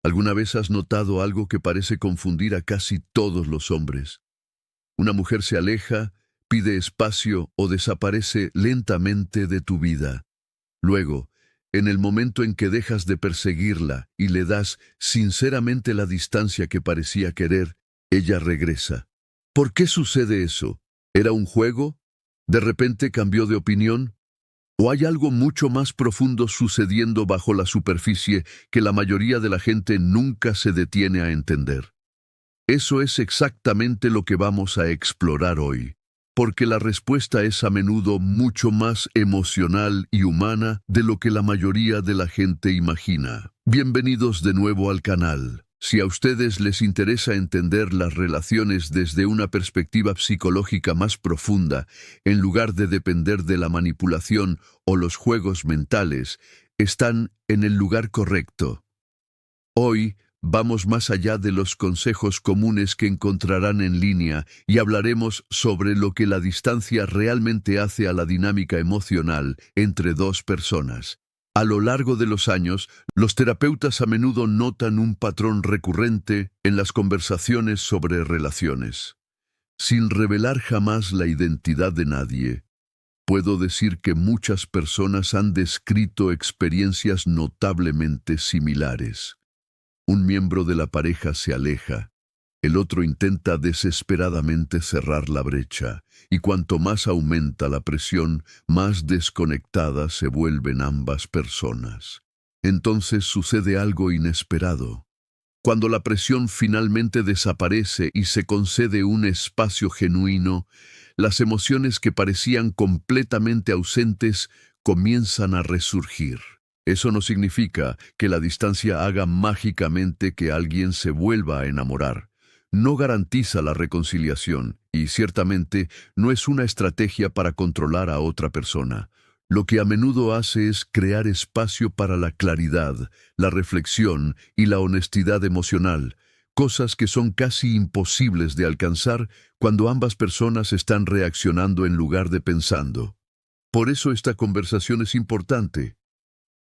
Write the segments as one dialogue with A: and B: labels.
A: ¿Alguna vez has notado algo que parece confundir a casi todos los hombres? Una mujer se aleja, pide espacio o desaparece lentamente de tu vida. Luego, en el momento en que dejas de perseguirla y le das sinceramente la distancia que parecía querer, ella regresa. ¿Por qué sucede eso? ¿Era un juego? ¿De repente cambió de opinión? ¿O hay algo mucho más profundo sucediendo bajo la superficie que la mayoría de la gente nunca se detiene a entender? Eso es exactamente lo que vamos a explorar hoy, porque la respuesta es a menudo mucho más emocional y humana de lo que la mayoría de la gente imagina. Bienvenidos de nuevo al canal. Si a ustedes les interesa entender las relaciones desde una perspectiva psicológica más profunda, en lugar de depender de la manipulación o los juegos mentales, están en el lugar correcto. Hoy vamos más allá de los consejos comunes que encontrarán en línea y hablaremos sobre lo que la distancia realmente hace a la dinámica emocional entre dos personas. A lo largo de los años, los terapeutas a menudo notan un patrón recurrente en las conversaciones sobre relaciones. Sin revelar jamás la identidad de nadie, puedo decir que muchas personas han descrito experiencias notablemente similares. Un miembro de la pareja se aleja, el otro intenta desesperadamente cerrar la brecha, y cuanto más aumenta la presión, más desconectadas se vuelven ambas personas. Entonces sucede algo inesperado. Cuando la presión finalmente desaparece y se concede un espacio genuino, las emociones que parecían completamente ausentes comienzan a resurgir. Eso no significa que la distancia haga mágicamente que alguien se vuelva a enamorar. No garantiza la reconciliación y ciertamente no es una estrategia para controlar a otra persona. Lo que a menudo hace es crear espacio para la claridad, la reflexión y la honestidad emocional, cosas que son casi imposibles de alcanzar cuando ambas personas están reaccionando en lugar de pensando. Por eso esta conversación es importante.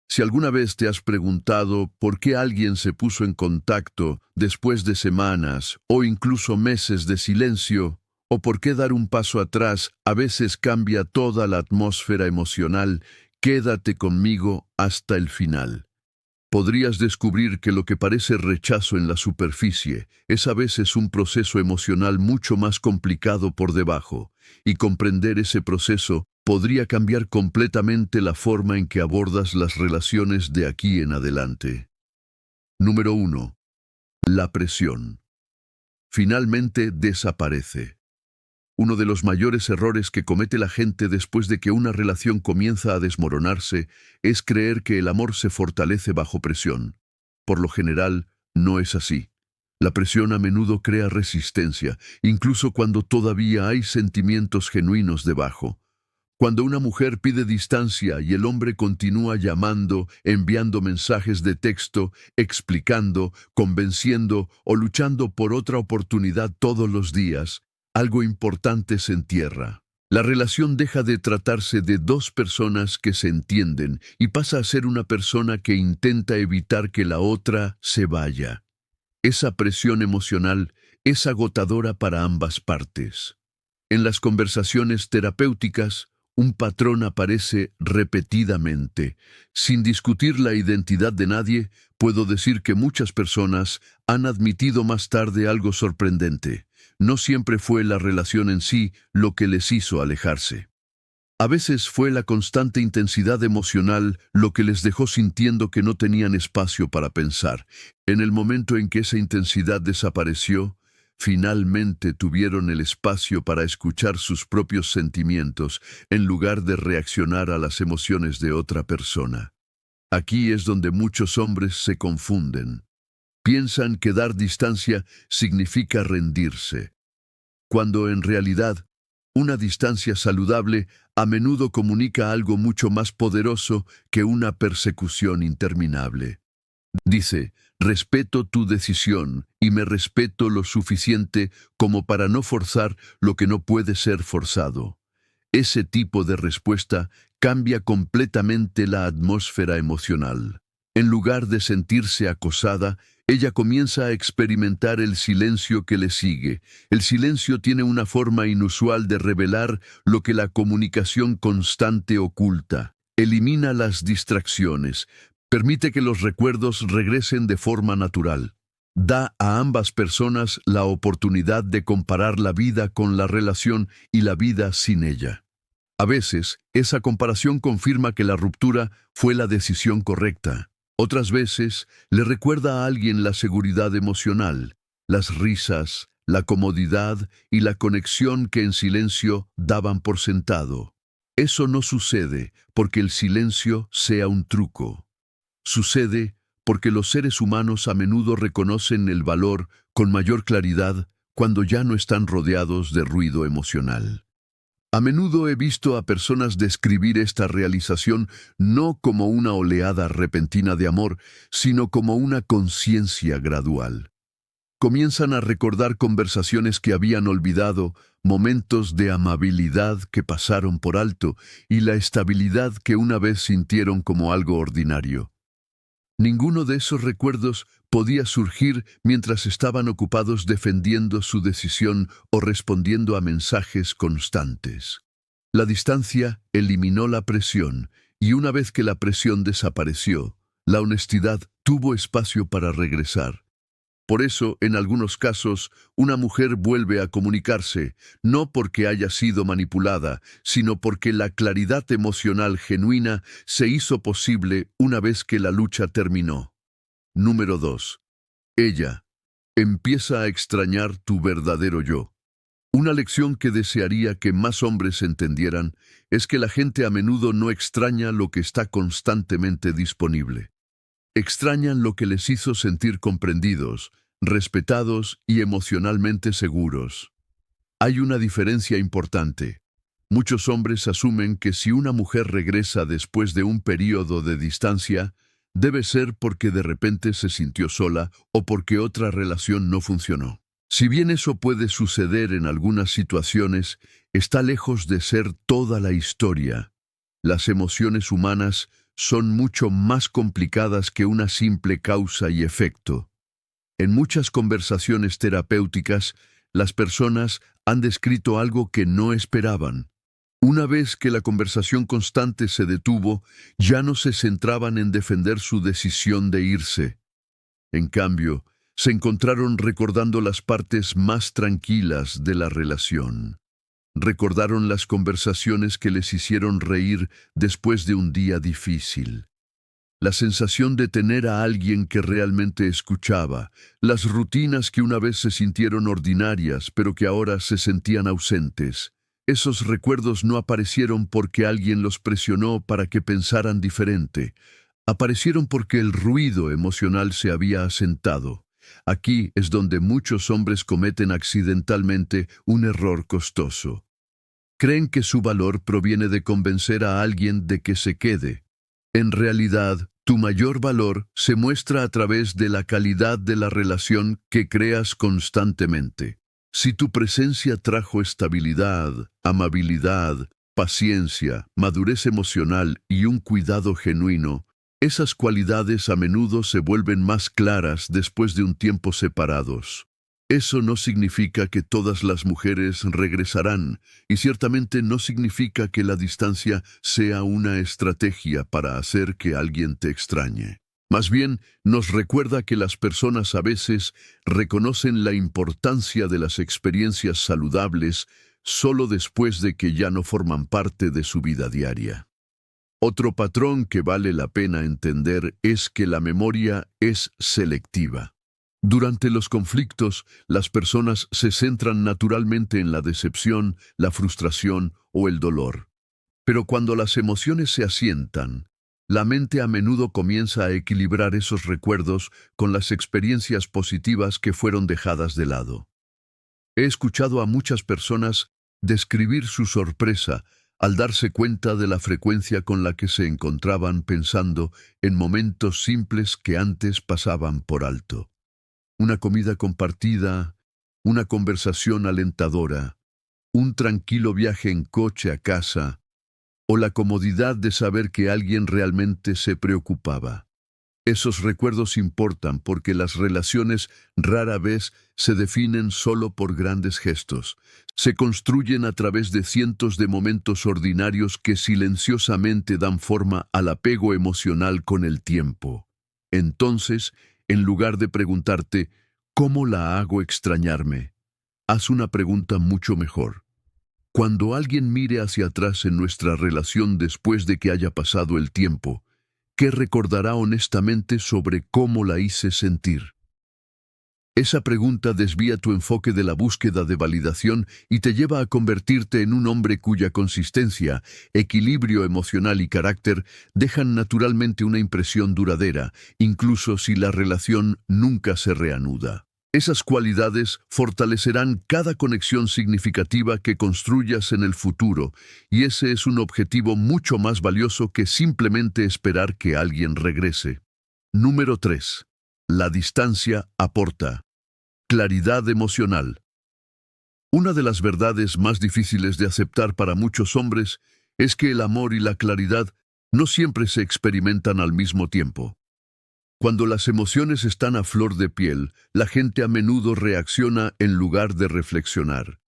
A: Si alguna vez te has preguntado por qué alguien se puso en contacto después de semanas o incluso meses de silencio, o por qué dar un paso atrás a veces cambia toda la atmósfera emocional, quédate conmigo hasta el final. Podrías descubrir que lo que parece rechazo en la superficie es a veces un proceso emocional mucho más complicado por debajo, y comprender ese proceso podría cambiar completamente la forma en que abordas las relaciones de aquí en adelante. Número 1. La presión. Finalmente desaparece. Uno de los mayores errores que comete la gente después de que una relación comienza a desmoronarse es creer que el amor se fortalece bajo presión. Por lo general, no es así. La presión a menudo crea resistencia, incluso cuando todavía hay sentimientos genuinos debajo. Cuando una mujer pide distancia y el hombre continúa llamando, enviando mensajes de texto, explicando, convenciendo o luchando por otra oportunidad todos los días, algo importante se entierra. La relación deja de tratarse de dos personas que se entienden y pasa a ser una persona que intenta evitar que la otra se vaya. Esa presión emocional es agotadora para ambas partes. En las conversaciones terapéuticas, un patrón aparece repetidamente. Sin discutir la identidad de nadie, puedo decir que muchas personas han admitido más tarde algo sorprendente. No siempre fue la relación en sí lo que les hizo alejarse. A veces fue la constante intensidad emocional lo que les dejó sintiendo que no tenían espacio para pensar. En el momento en que esa intensidad desapareció, finalmente tuvieron el espacio para escuchar sus propios sentimientos en lugar de reaccionar a las emociones de otra persona. Aquí es donde muchos hombres se confunden. Piensan que dar distancia significa rendirse, cuando en realidad una distancia saludable a menudo comunica algo mucho más poderoso que una persecución interminable. Dice, respeto tu decisión y me respeto lo suficiente como para no forzar lo que no puede ser forzado. Ese tipo de respuesta cambia completamente la atmósfera emocional. En lugar de sentirse acosada, ella comienza a experimentar el silencio que le sigue. El silencio tiene una forma inusual de revelar lo que la comunicación constante oculta. Elimina las distracciones, permite que los recuerdos regresen de forma natural. Da a ambas personas la oportunidad de comparar la vida con la relación y la vida sin ella. A veces, esa comparación confirma que la ruptura fue la decisión correcta. Otras veces, le recuerda a alguien la seguridad emocional, las risas, la comodidad y la conexión que en silencio daban por sentado. Eso no sucede porque el silencio sea un truco. Sucede porque los seres humanos a menudo reconocen el valor con mayor claridad cuando ya no están rodeados de ruido emocional. A menudo he visto a personas describir esta realización no como una oleada repentina de amor, sino como una conciencia gradual. Comienzan a recordar conversaciones que habían olvidado, momentos de amabilidad que pasaron por alto y la estabilidad que una vez sintieron como algo ordinario. Ninguno de esos recuerdos podía surgir mientras estaban ocupados defendiendo su decisión o respondiendo a mensajes constantes. La distancia eliminó la presión, y una vez que la presión desapareció, la honestidad tuvo espacio para regresar. Por eso, en algunos casos, una mujer vuelve a comunicarse, no porque haya sido manipulada, sino porque la claridad emocional genuina se hizo posible una vez que la lucha terminó. Número 2. Ella empieza a extrañar tu verdadero yo. Una lección que desearía que más hombres entendieran es que la gente a menudo no extraña lo que está constantemente disponible. Extrañan lo que les hizo sentir comprendidos, respetados y emocionalmente seguros. Hay una diferencia importante. Muchos hombres asumen que si una mujer regresa después de un período de distancia, debe ser porque de repente se sintió sola o porque otra relación no funcionó. Si bien eso puede suceder en algunas situaciones, está lejos de ser toda la historia. Las emociones humanas son mucho más complicadas que una simple causa y efecto. En muchas conversaciones terapéuticas, las personas han descrito algo que no esperaban. Una vez que la conversación constante se detuvo, ya no se centraban en defender su decisión de irse. En cambio, se encontraron recordando las partes más tranquilas de la relación. Recordaron las conversaciones que les hicieron reír después de un día difícil. La sensación de tener a alguien que realmente escuchaba, las rutinas que una vez se sintieron ordinarias pero que ahora se sentían ausentes. Esos recuerdos no aparecieron porque alguien los presionó para que pensaran diferente. Aparecieron porque el ruido emocional se había asentado. Aquí es donde muchos hombres cometen accidentalmente un error costoso. Creen que su valor proviene de convencer a alguien de que se quede. En realidad, tu mayor valor se muestra a través de la calidad de la relación que creas constantemente. Si tu presencia trajo estabilidad, amabilidad, paciencia, madurez emocional y un cuidado genuino, esas cualidades a menudo se vuelven más claras después de un tiempo separados. Eso no significa que todas las mujeres regresarán, y ciertamente no significa que la distancia sea una estrategia para hacer que alguien te extrañe. Más bien, nos recuerda que las personas a veces reconocen la importancia de las experiencias saludables solo después de que ya no forman parte de su vida diaria. Otro patrón que vale la pena entender es que la memoria es selectiva. Durante los conflictos, las personas se centran naturalmente en la decepción, la frustración o el dolor. Pero cuando las emociones se asientan, la mente a menudo comienza a equilibrar esos recuerdos con las experiencias positivas que fueron dejadas de lado. He escuchado a muchas personas describir su sorpresa al darse cuenta de la frecuencia con la que se encontraban pensando en momentos simples que antes pasaban por alto. Una comida compartida, una conversación alentadora, un tranquilo viaje en coche a casa, o la comodidad de saber que alguien realmente se preocupaba. Esos recuerdos importan porque las relaciones rara vez se definen solo por grandes gestos. Se construyen a través de cientos de momentos ordinarios que silenciosamente dan forma al apego emocional con el tiempo. Entonces, en lugar de preguntarte, ¿cómo la hago extrañarme?, haz una pregunta mucho mejor. Cuando alguien mire hacia atrás en nuestra relación después de que haya pasado el tiempo, ¿qué recordará honestamente sobre cómo la hice sentir? Esa pregunta desvía tu enfoque de la búsqueda de validación y te lleva a convertirte en un hombre cuya consistencia, equilibrio emocional y carácter dejan naturalmente una impresión duradera, incluso si la relación nunca se reanuda. Esas cualidades fortalecerán cada conexión significativa que construyas en el futuro, y ese es un objetivo mucho más valioso que simplemente esperar que alguien regrese. Número 3. La distancia aporta claridad emocional. Una de las verdades más difíciles de aceptar para muchos hombres es que el amor y la claridad no siempre se experimentan al mismo tiempo. Cuando las emociones están a flor de piel, la gente a menudo reacciona en lugar de reflexionar.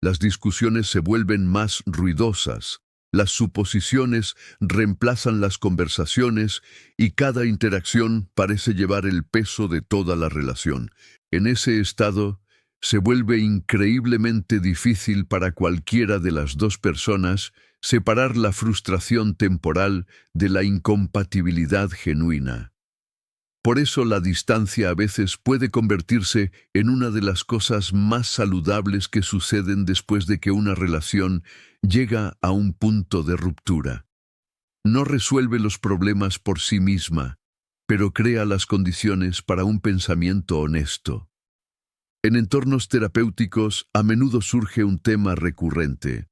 A: Las discusiones se vuelven más ruidosas, las suposiciones reemplazan las conversaciones y cada interacción parece llevar el peso de toda la relación. En ese estado, se vuelve increíblemente difícil para cualquiera de las dos personas separar la frustración temporal de la incompatibilidad genuina. Por eso la distancia a veces puede convertirse en una de las cosas más saludables que suceden después de que una relación llega a un punto de ruptura. No resuelve los problemas por sí misma, pero crea las condiciones para un pensamiento honesto. En entornos terapéuticos a menudo surge un tema recurrente.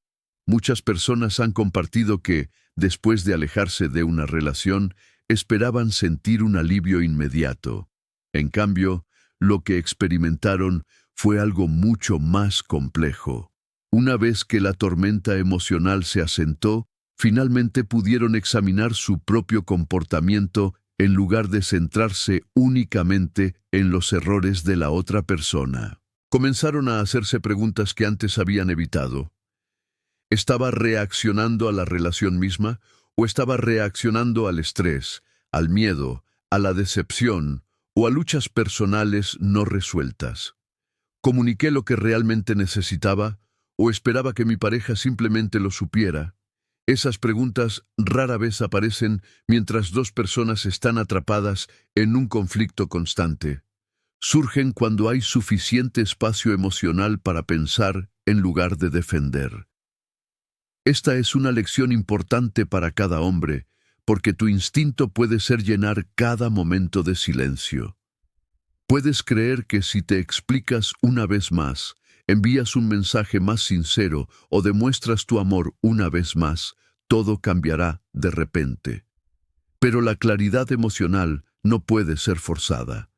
A: Muchas personas han compartido que, después de alejarse de una relación, esperaban sentir un alivio inmediato. En cambio, lo que experimentaron fue algo mucho más complejo. Una vez que la tormenta emocional se asentó, finalmente pudieron examinar su propio comportamiento en lugar de centrarse únicamente en los errores de la otra persona. Comenzaron a hacerse preguntas que antes habían evitado. ¿Estaba reaccionando a la relación misma o estaba reaccionando al estrés, al miedo, a la decepción o a luchas personales no resueltas? ¿Comuniqué lo que realmente necesitaba o esperaba que mi pareja simplemente lo supiera? Esas preguntas rara vez aparecen mientras dos personas están atrapadas en un conflicto constante. Surgen cuando hay suficiente espacio emocional para pensar en lugar de defender. Esta es una lección importante para cada hombre, porque tu instinto puede ser llenar cada momento de silencio. Puedes creer que si te explicas una vez más, envías un mensaje más sincero o demuestras tu amor una vez más, todo cambiará de repente. Pero la claridad emocional no puede ser forzada.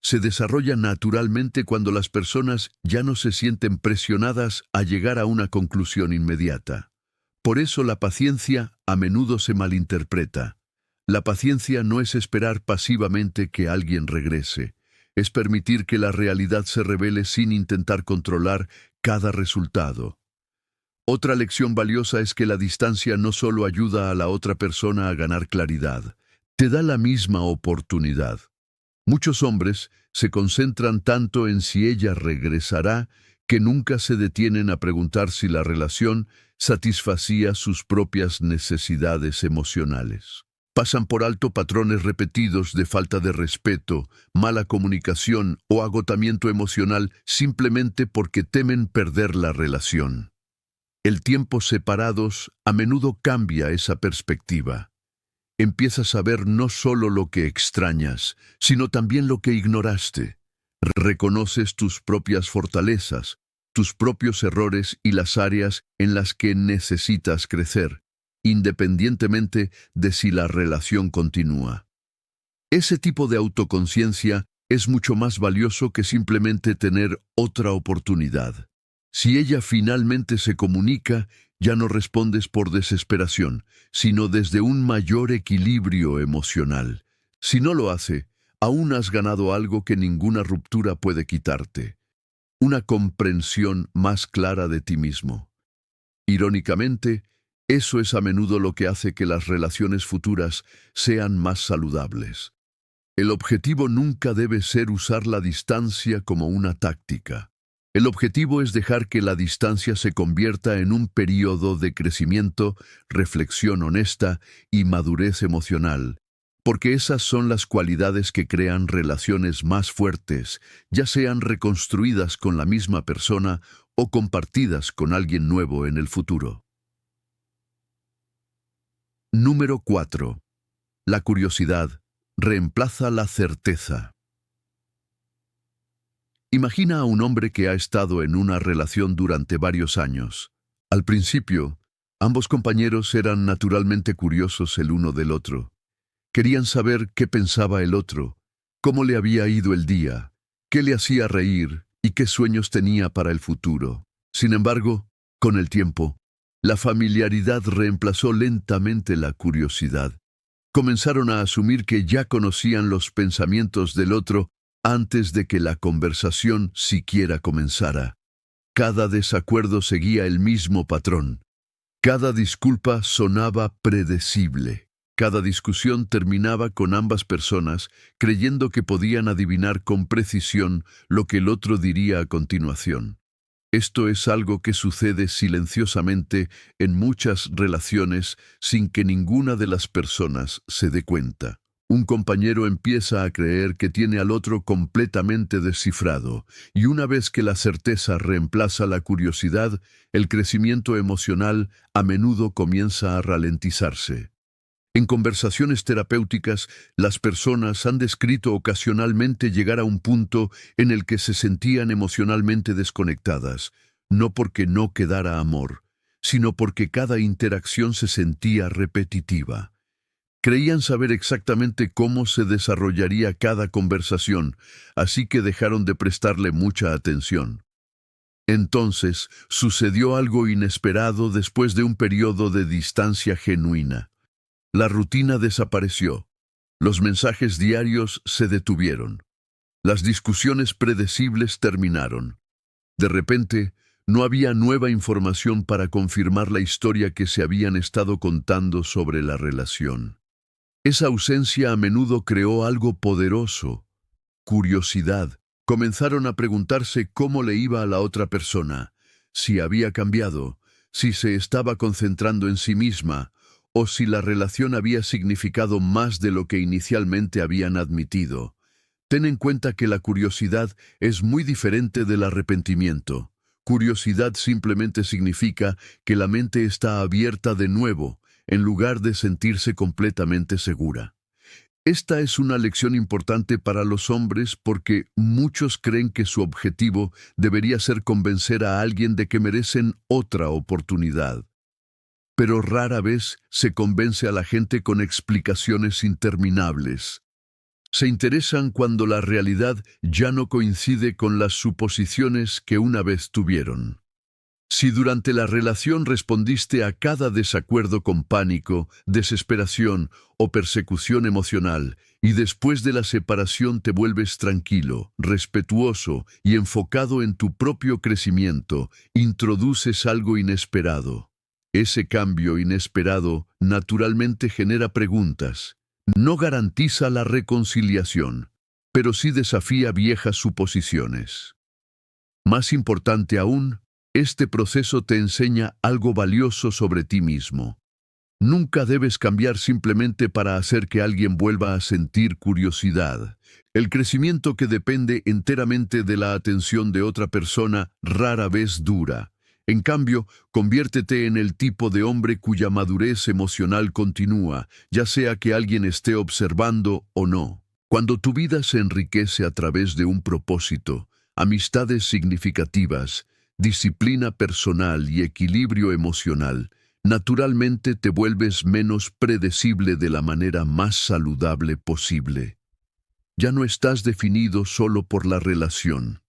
A: Se desarrolla naturalmente cuando las personas ya no se sienten presionadas a llegar a una conclusión inmediata. Por eso la paciencia a menudo se malinterpreta. La paciencia no es esperar pasivamente que alguien regrese. Es permitir que la realidad se revele sin intentar controlar cada resultado. Otra lección valiosa es que la distancia no solo ayuda a la otra persona a ganar claridad, te da la misma oportunidad. Muchos hombres se concentran tanto en si ella regresará que nunca se detienen a preguntar si la relación satisfacía sus propias necesidades emocionales. Pasan por alto patrones repetidos de falta de respeto, mala comunicación o agotamiento emocional simplemente porque temen perder la relación. El tiempo separados a menudo cambia esa perspectiva. Empiezas a ver no solo lo que extrañas, sino también lo que ignoraste. Reconoces tus propias fortalezas, tus propios errores y las áreas en las que necesitas crecer, independientemente de si la relación continúa. Ese tipo de autoconciencia es mucho más valioso que simplemente tener otra oportunidad. Si ella finalmente se comunica, ya no respondes por desesperación, sino desde un mayor equilibrio emocional. Si no lo hace, aún has ganado algo que ninguna ruptura puede quitarte: una comprensión más clara de ti mismo. Irónicamente, eso es a menudo lo que hace que las relaciones futuras sean más saludables. El objetivo nunca debe ser usar la distancia como una táctica. El objetivo es dejar que la distancia se convierta en un período de crecimiento, reflexión honesta y madurez emocional, porque esas son las cualidades que crean relaciones más fuertes, ya sean reconstruidas con la misma persona o compartidas con alguien nuevo en el futuro. Número 4. La curiosidad reemplaza la certeza. Imagina a un hombre que ha estado en una relación durante varios años. Al principio, ambos compañeros eran naturalmente curiosos el uno del otro. Querían saber qué pensaba el otro, cómo le había ido el día, qué le hacía reír y qué sueños tenía para el futuro. Sin embargo, con el tiempo, la familiaridad reemplazó lentamente la curiosidad. Comenzaron a asumir que ya conocían los pensamientos del otro antes de que la conversación siquiera comenzara. Cada desacuerdo seguía el mismo patrón. Cada disculpa sonaba predecible. Cada discusión terminaba con ambas personas creyendo que podían adivinar con precisión lo que el otro diría a continuación. Esto es algo que sucede silenciosamente en muchas relaciones sin que ninguna de las personas se dé cuenta. Un compañero empieza a creer que tiene al otro completamente descifrado, y una vez que la certeza reemplaza la curiosidad, el crecimiento emocional a menudo comienza a ralentizarse. En conversaciones terapéuticas, las personas han descrito ocasionalmente llegar a un punto en el que se sentían emocionalmente desconectadas, no porque no quedara amor, sino porque cada interacción se sentía repetitiva. Creían saber exactamente cómo se desarrollaría cada conversación, así que dejaron de prestarle mucha atención. Entonces, sucedió algo inesperado después de un periodo de distancia genuina. La rutina desapareció. Los mensajes diarios se detuvieron. Las discusiones predecibles terminaron. De repente, no había nueva información para confirmar la historia que se habían estado contando sobre la relación. Esa ausencia a menudo creó algo poderoso: curiosidad. Comenzaron a preguntarse cómo le iba a la otra persona, si había cambiado, si se estaba concentrando en sí misma, o si la relación había significado más de lo que inicialmente habían admitido. Ten en cuenta que la curiosidad es muy diferente del arrepentimiento. Curiosidad simplemente significa que la mente está abierta de nuevo, en lugar de sentirse completamente segura. Esta es una lección importante para los hombres porque muchos creen que su objetivo debería ser convencer a alguien de que merecen otra oportunidad. Pero rara vez se convence a la gente con explicaciones interminables. Se interesan cuando la realidad ya no coincide con las suposiciones que una vez tuvieron. Si durante la relación respondiste a cada desacuerdo con pánico, desesperación o persecución emocional, y después de la separación te vuelves tranquilo, respetuoso y enfocado en tu propio crecimiento, introduces algo inesperado. Ese cambio inesperado naturalmente genera preguntas. No garantiza la reconciliación, pero sí desafía viejas suposiciones. Más importante aún, este proceso te enseña algo valioso sobre ti mismo. Nunca debes cambiar simplemente para hacer que alguien vuelva a sentir curiosidad. El crecimiento que depende enteramente de la atención de otra persona rara vez dura. En cambio, conviértete en el tipo de hombre cuya madurez emocional continúa, ya sea que alguien esté observando o no. Cuando tu vida se enriquece a través de un propósito, amistades significativas, disciplina personal y equilibrio emocional, naturalmente te vuelves menos predecible de la manera más saludable posible. Ya no estás definido solo por la relación.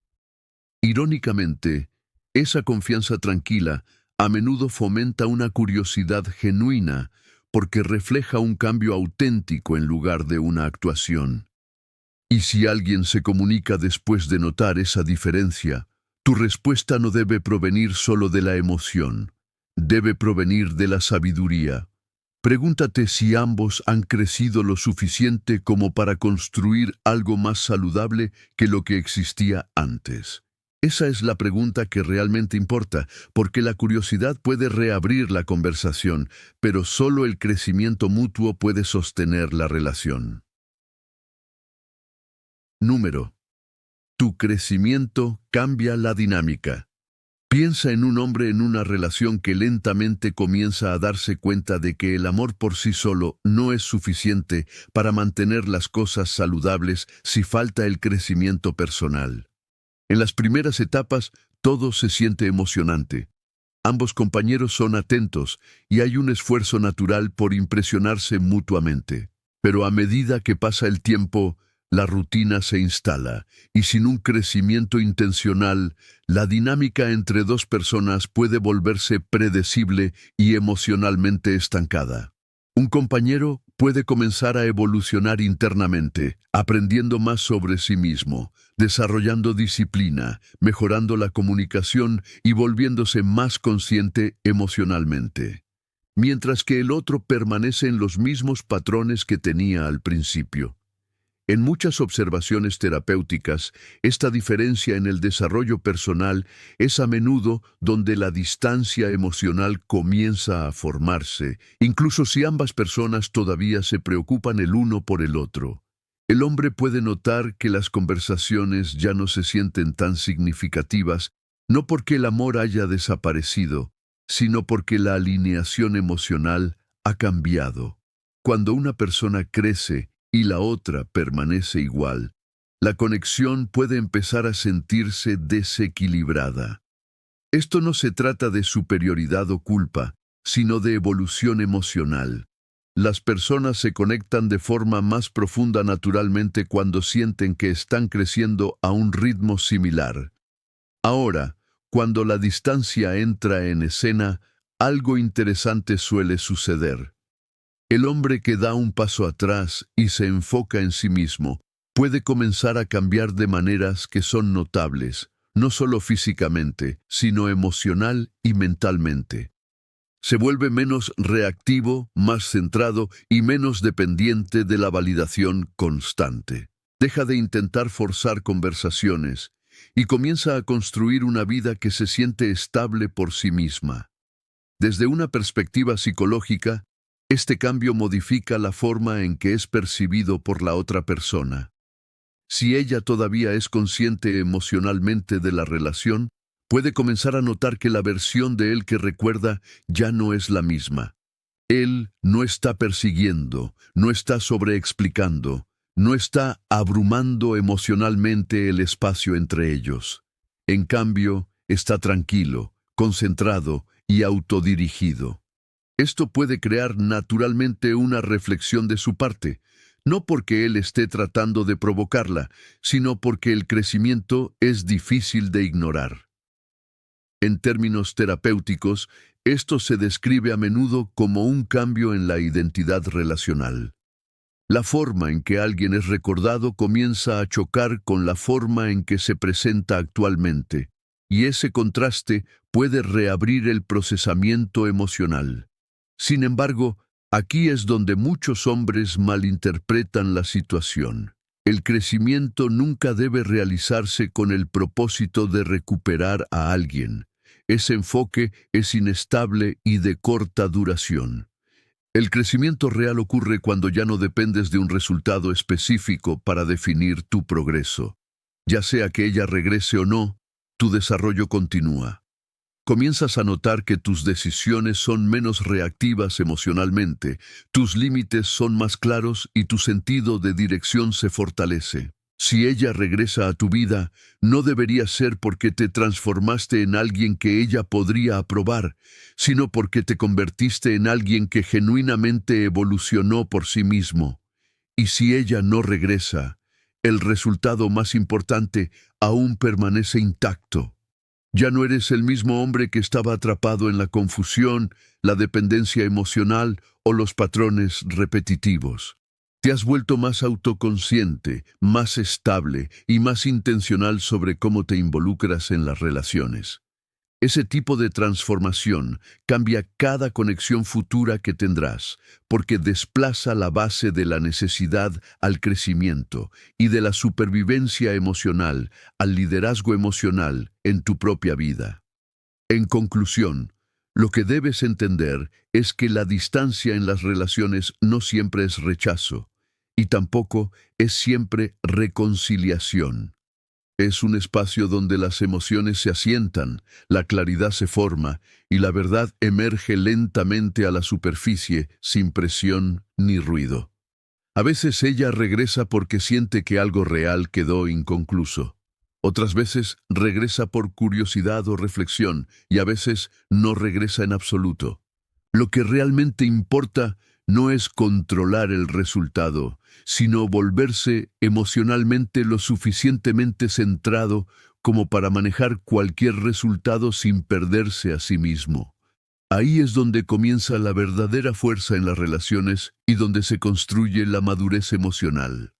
A: Irónicamente, esa confianza tranquila a menudo fomenta una curiosidad genuina, porque refleja un cambio auténtico en lugar de una actuación. Y si alguien se comunica después de notar esa diferencia, tu respuesta no debe provenir solo de la emoción, debe provenir de la sabiduría. Pregúntate si ambos han crecido lo suficiente como para construir algo más saludable que lo que existía antes. Esa es la pregunta que realmente importa, porque la curiosidad puede reabrir la conversación, pero solo el crecimiento mutuo puede sostener la relación. Número. Tu crecimiento cambia la dinámica. Piensa en un hombre en una relación que lentamente comienza a darse cuenta de que el amor por sí solo no es suficiente para mantener las cosas saludables si falta el crecimiento personal. En las primeras etapas, todo se siente emocionante. Ambos compañeros son atentos y hay un esfuerzo natural por impresionarse mutuamente. Pero a medida que pasa el tiempo, la rutina se instala, y sin un crecimiento intencional, la dinámica entre dos personas puede volverse predecible y emocionalmente estancada. Un compañero puede comenzar a evolucionar internamente, aprendiendo más sobre sí mismo, desarrollando disciplina, mejorando la comunicación y volviéndose más consciente emocionalmente, mientras que el otro permanece en los mismos patrones que tenía al principio. En muchas observaciones terapéuticas, esta diferencia en el desarrollo personal es a menudo donde la distancia emocional comienza a formarse, incluso si ambas personas todavía se preocupan el uno por el otro. El hombre puede notar que las conversaciones ya no se sienten tan significativas, no porque el amor haya desaparecido, sino porque la alineación emocional ha cambiado. Cuando una persona crece, y la otra permanece igual, la conexión puede empezar a sentirse desequilibrada. Esto no se trata de superioridad o culpa, sino de evolución emocional. Las personas se conectan de forma más profunda naturalmente cuando sienten que están creciendo a un ritmo similar. Ahora, cuando la distancia entra en escena, algo interesante suele suceder. El hombre que da un paso atrás y se enfoca en sí mismo puede comenzar a cambiar de maneras que son notables, no solo físicamente, sino emocional y mentalmente. Se vuelve menos reactivo, más centrado y menos dependiente de la validación constante. Deja de intentar forzar conversaciones y comienza a construir una vida que se siente estable por sí misma. Desde una perspectiva psicológica, este cambio modifica la forma en que es percibido por la otra persona. Si ella todavía es consciente emocionalmente de la relación, puede comenzar a notar que la versión de él que recuerda ya no es la misma. Él no está persiguiendo, no está sobreexplicando, no está abrumando emocionalmente el espacio entre ellos. En cambio, está tranquilo, concentrado y autodirigido. Esto puede crear naturalmente una reflexión de su parte, no porque él esté tratando de provocarla, sino porque el crecimiento es difícil de ignorar. En términos terapéuticos, esto se describe a menudo como un cambio en la identidad relacional. La forma en que alguien es recordado comienza a chocar con la forma en que se presenta actualmente, y ese contraste puede reabrir el procesamiento emocional. Sin embargo, aquí es donde muchos hombres malinterpretan la situación. El crecimiento nunca debe realizarse con el propósito de recuperar a alguien. Ese enfoque es inestable y de corta duración. El crecimiento real ocurre cuando ya no dependes de un resultado específico para definir tu progreso. Ya sea que ella regrese o no, tu desarrollo continúa. Comienzas a notar que tus decisiones son menos reactivas emocionalmente, tus límites son más claros y tu sentido de dirección se fortalece. Si ella regresa a tu vida, no debería ser porque te transformaste en alguien que ella podría aprobar, sino porque te convertiste en alguien que genuinamente evolucionó por sí mismo. Y si ella no regresa, el resultado más importante aún permanece intacto. Ya no eres el mismo hombre que estaba atrapado en la confusión, la dependencia emocional o los patrones repetitivos. Te has vuelto más autoconsciente, más estable y más intencional sobre cómo te involucras en las relaciones. Ese tipo de transformación cambia cada conexión futura que tendrás, porque desplaza la base de la necesidad al crecimiento y de la supervivencia emocional al liderazgo emocional en tu propia vida. En conclusión, lo que debes entender es que la distancia en las relaciones no siempre es rechazo, y tampoco es siempre reconciliación. Es un espacio donde las emociones se asientan, la claridad se forma y la verdad emerge lentamente a la superficie sin presión ni ruido. A veces ella regresa porque siente que algo real quedó inconcluso. Otras veces regresa por curiosidad o reflexión y a veces no regresa en absoluto. Lo que realmente importa no es controlar el resultado, sino volverse emocionalmente lo suficientemente centrado como para manejar cualquier resultado sin perderse a sí mismo. Ahí es donde comienza la verdadera fuerza en las relaciones y donde se construye la madurez emocional.